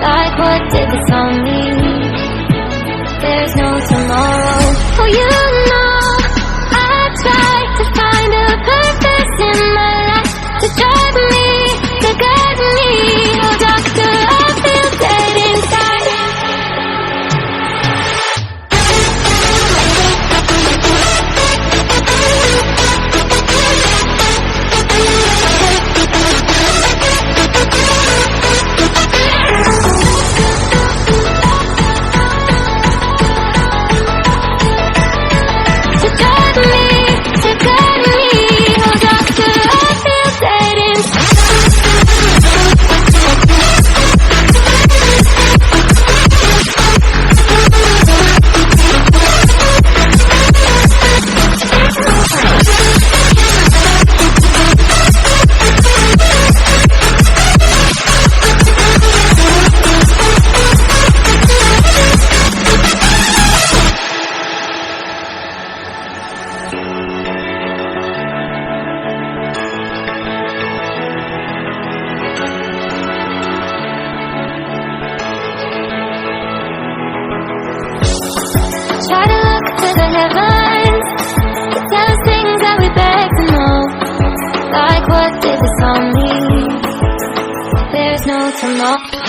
Like what did this on me? There's no tomorrow. Oh, you know I try to find a purpose in my life to drive me, to guide me. Oh, doctor, I feel dead inside. Try to look to the heavens, to tell us things that we beg to know. Like what did this on me? There's no tomorrow.